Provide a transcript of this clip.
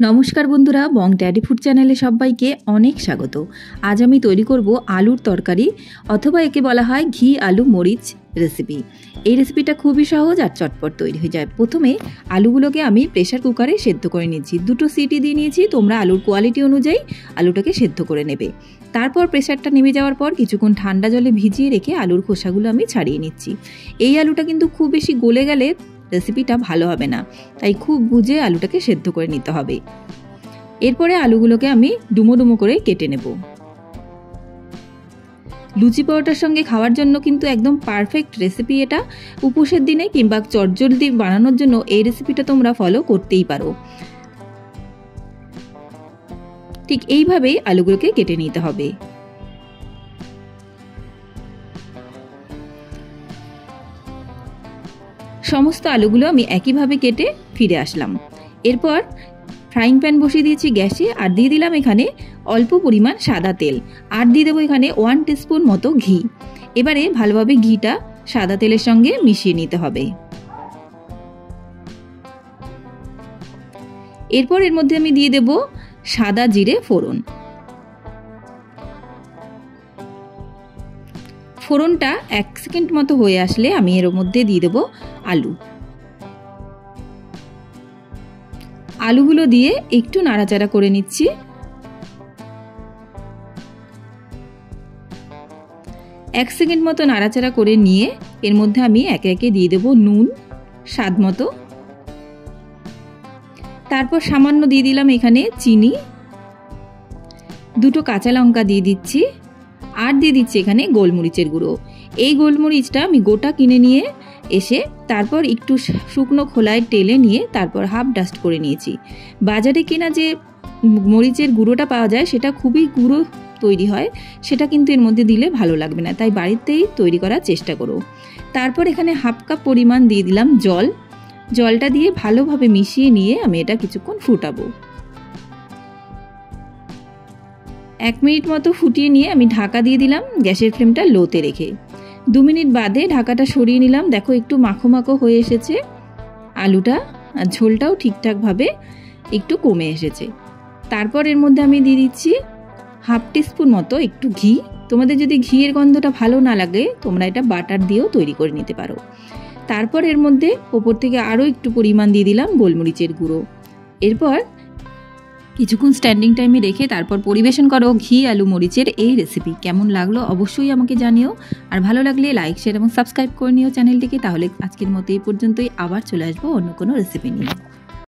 নমস্কার বন্ধুরা, বং daddy food চ্যানেলে সবাইকে অনেক স্বাগত। আজ আমি তৈরি করব আলুর তরকারি অথবা একে বলা হয় ঘি আলু মরিচ রেসিপি। এই রেসিপিটা খুবই সহজ আর চটপট তৈরি হয়ে যায়। প্রথমে আলুগুলোকে আমি প্রেসার কুকারে সেদ্ধ করে নিচ্ছি। 2টো সিটি দিয়ে নিয়েছি। তোমরা আলুর কোয়ালিটি অনুযায়ী আলুটাকে সেদ্ধ করে নেবে। তারপর প্রেসারটা নেমে যাওয়ার পর কিছুক্ষণ ঠান্ডা জলে ভিজিয়ে রেখে আলুর খোসাগুলো আমি ছাড়িয়ে নিচ্ছি। এই আলুটা কিন্তু খুব বেশি গলে গেলে রেসিপিটা ভালো হবে না, তাই খুব বুঝে আলুটাকে সেদ্ধ করে নিতে হবে। এরপরে আলুগুলোকে আমি ডুমো ডুমো করে কেটে নেব। লুচি পরোটার সঙ্গে খাওয়ার জন্য কিন্তু একদম পারফেক্ট রেসিপি এটা। উপোসের দিনে কিংবা চটজলদি বানানোর জন্য এই রেসিপিটা তোমরা ফলো করতেই পারো। ঠিক এইভাবেই আলুগুলোকে কেটে নিতে হবে। সমস্ত আলুগুলো আমি একইভাবে কেটে ফিরে আসলাম। এরপর ফ্রাইং প্যান বসিয়ে দিয়েছি গ্যাসে, আর দিয়ে দিলাম এখানে অল্প পরিমাণ সাদা তেল, আর দিয়ে দেবো এখানে 1 টিস্পুন মতো ঘি। এবারে ভালোভাবে ঘিটা সাদা তেলের সঙ্গে মিশিয়ে নিতে হবে। এরপর এর মধ্যে আমি দিয়ে দেব সাদা জিরে ফোড়ন। ফোড়নটা 1 সেকেন্ড মতো হয়ে আসলে আমি এর মধ্যে দিয়ে দেব আলু। আলুগুলো দিয়ে একটু নাড়াচাড়া করে নিচ্ছি। এক সেকেন্ড মতো নাড়াচাড়া করে নিয়ে এর মধ্যে আমি একে একে দিয়ে দেব নুন স্বাদ মতো। তারপর সামান্য দিয়ে দিলাম এখানে চিনি, 2টো কাঁচা লঙ্কা দিয়ে দিচ্ছি, আর দিয়ে দিচ্ছি এখানে গোলমরিচের গুঁড়ো। এই গোলমরিচটা আমি গোটা কিনে নিয়ে এসে তারপর একটু শুকনো খোলায় টেলে নিয়ে তারপর হাফ ডাস্ট করে নিয়েছি। বাজারে কেনা যে মরিচের গুঁড়োটা পাওয়া যায় সেটা খুবই গুঁড়ো তৈরি হয়, সেটা কিন্তু এর মধ্যে দিলে ভালো লাগবে না, তাই বাড়িতেই তৈরি করার চেষ্টা করো। তারপর এখানে হাফ কাপ পরিমাণ দিয়ে দিলাম জল। জলটা দিয়ে ভালোভাবে মিশিয়ে নিয়ে আমি এটা কিছুক্ষণ ফুটাবো। 1 মিনিট মতো ফুটিয়ে নিয়ে আমি ঢাকা দিয়ে দিলাম গ্যাসের ফ্লেমটা লোতে রেখে। 2 মিনিট বাদে ঢাকাটা সরিয়ে নিলাম। দেখো একটু মাখো মাখো হয়ে এসেছে আলুটা, আর ঝোলটাও ঠিকঠাকভাবে একটু কমে এসেছে। তারপর এর মধ্যে আমি দিয়ে দিচ্ছি হাফ টিস্পুন মতো একটু ঘি। তোমাদের যদি ঘিয়ের গন্ধটা ভালো না লাগে তোমরা এটা বাটার দিয়েও তৈরি করে নিতে পারো। তারপর এর মধ্যে ওপর থেকে আরও একটু পরিমাণ দিয়ে দিলাম গোলমরিচের গুঁড়ো। এরপর কিছুক্ষণ স্ট্যান্ডিং টাইমে রেখে তারপর পরিবেশন করো ঘি আলু মরিচের এই রেসিপি। কেমন লাগলো অবশ্যই আমাকে জানিও, আর ভালো লাগলে লাইক শেয়ার এবং সাবস্ক্রাইব করে নিও চ্যানেলটিকে। তাহলে আজকের মতো এই পর্যন্তই, আবার চলে আসবো অন্য কোনো রেসিপি নিয়ে।